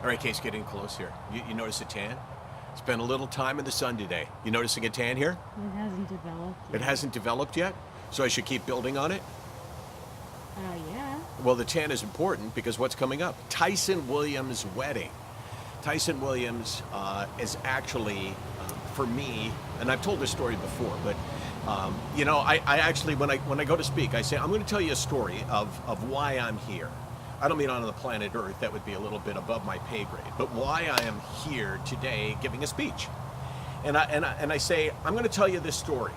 All right, Case, getting close here. You notice a tan? Spent a little time in the sun today. You noticing a tan here? It hasn't developed yet. It hasn't developed yet? So I should keep building on it? Yeah. Well, the tan is important because what's coming up? Tyson Williams' wedding. Tyson Williams is actually, for me, and I've told this story before, but I actually, when I go to speak, I say, I'm going to tell you a story of why I'm here. I don't mean on the planet Earth, that would be a little bit above my pay grade, but why I am here today giving a speech. And I say, I'm going to tell you this story.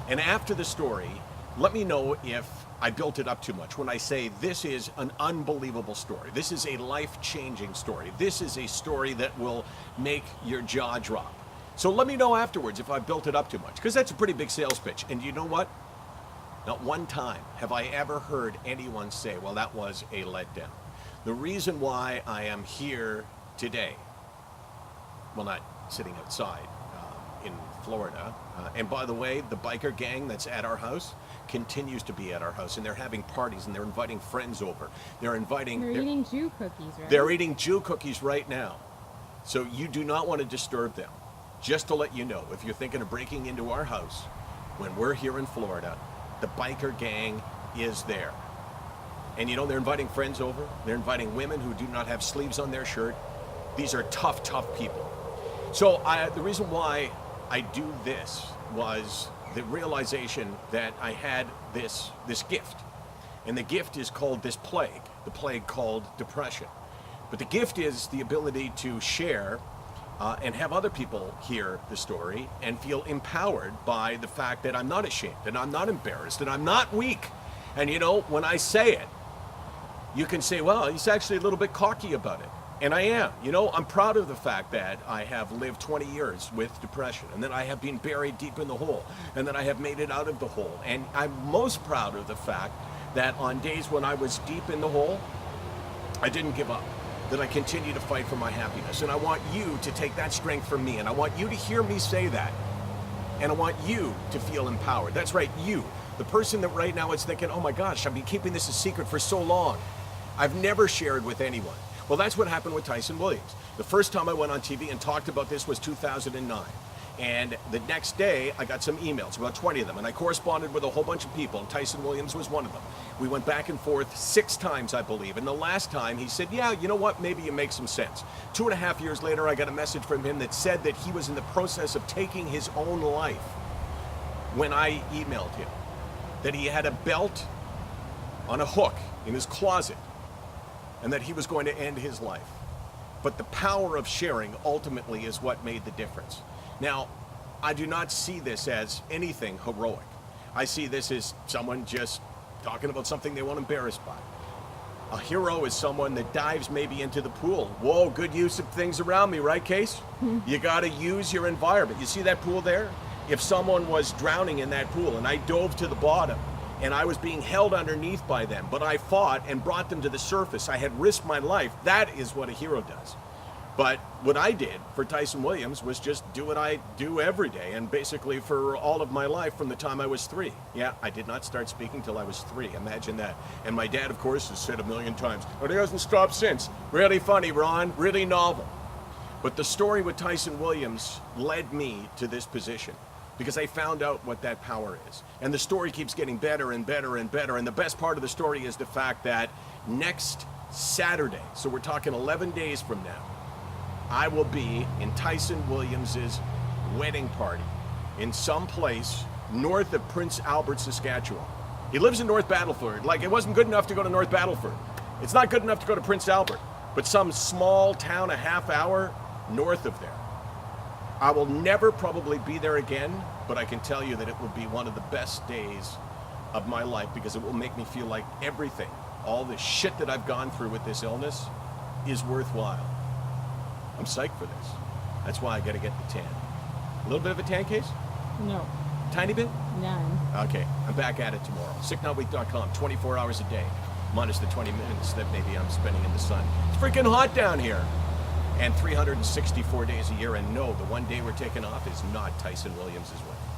And after the story, let me know if I built it up too much. When I say this is an unbelievable story, this is a life-changing story, this is a story that will make your jaw drop. So let me know afterwards if I built it up too much, because that's a pretty big sales pitch. And you know what? Not one time have I ever heard anyone say, well, that was a letdown. The reason why I am here today, well, not sitting outside in Florida, and by the way, the biker gang that's at our house continues to be at our house, and they're having parties, and they're inviting friends over. They're eating Jew cookies, right? They're eating Jew cookies right now. So you do not want to disturb them. Just to let you know, if you're thinking of breaking into our house when we're here in Florida, the biker gang is there. And they're inviting friends over. They're inviting women who do not have sleeves on their shirt. These are tough, tough people. So the reason why I do this was the realization that I had this gift. And the gift is called this plague, the plague called depression. But the gift is the ability to share and have other people hear the story and feel empowered by the fact that I'm not ashamed and I'm not embarrassed and I'm not weak. And when I say it, you can say, well, he's actually a little bit cocky about it. And I am. I'm proud of the fact that I have lived 20 years with depression, and that I have been buried deep in the hole, and that I have made it out of the hole. And I'm most proud of the fact that on days when I was deep in the hole, I didn't give up, that I continue to fight for my happiness. And I want you to take that strength from me, and I want you to hear me say that. And I want you to feel empowered. That's right, you. The person that right now is thinking, oh my gosh, I've been keeping this a secret for so long. I've never shared with anyone. Well, that's what happened with Tyson Williams. The first time I went on TV and talked about this was 2009. And the next day, I got some emails, about 20 of them, and I corresponded with a whole bunch of people, and Tyson Williams was one of them. We went back and forth 6 times, I believe, and the last time he said, yeah, you know what, maybe it makes some sense. 2.5 years later, I got a message from him that said that he was in the process of taking his own life when I emailed him, that he had a belt on a hook in his closet, and that he was going to end his life. But the power of sharing ultimately is what made the difference. Now, I do not see this as anything heroic. I see this as someone just talking about something they weren't embarrassed by. A hero is someone that dives maybe into the pool. Whoa, good use of things around me, right, Case? You gotta use your environment. You see that pool there? If someone was drowning in that pool and I dove to the bottom, and I was being held underneath by them, but I fought and brought them to the surface. I had risked my life. That is what a hero does. But what I did for Tyson Williams was just do what I do every day, and basically for all of my life from the time I was 3. Yeah, I did not start speaking till I was 3. Imagine that. And my dad, of course, has said a million times, but he hasn't stopped since. Really funny, Ron, really novel. But the story with Tyson Williams led me to this position, because I found out what that power is. And the story keeps getting better and better and better. And the best part of the story is the fact that next Saturday, so we're talking 11 days from now, I will be in Tyson Williams's wedding party in some place north of Prince Albert, Saskatchewan. He lives in North Battleford. Like, it wasn't good enough to go to North Battleford. It's not good enough to go to Prince Albert, but some small town a half hour north of there. I will never probably be there again, but I can tell you that it will be one of the best days of my life, because it will make me feel like everything, all the shit that I've gone through with this illness, is worthwhile. I'm psyched for this. That's why I gotta get the tan. A little bit of a tan, Case? No. Tiny bit? None. Okay, I'm back at it tomorrow. SickNotWeak.com, 24 hours a day, minus the 20 minutes that maybe I'm spending in the sun. It's freaking hot down here. And 364 days a year, and no, the one day we're taking off is not Tyson Williams' wedding.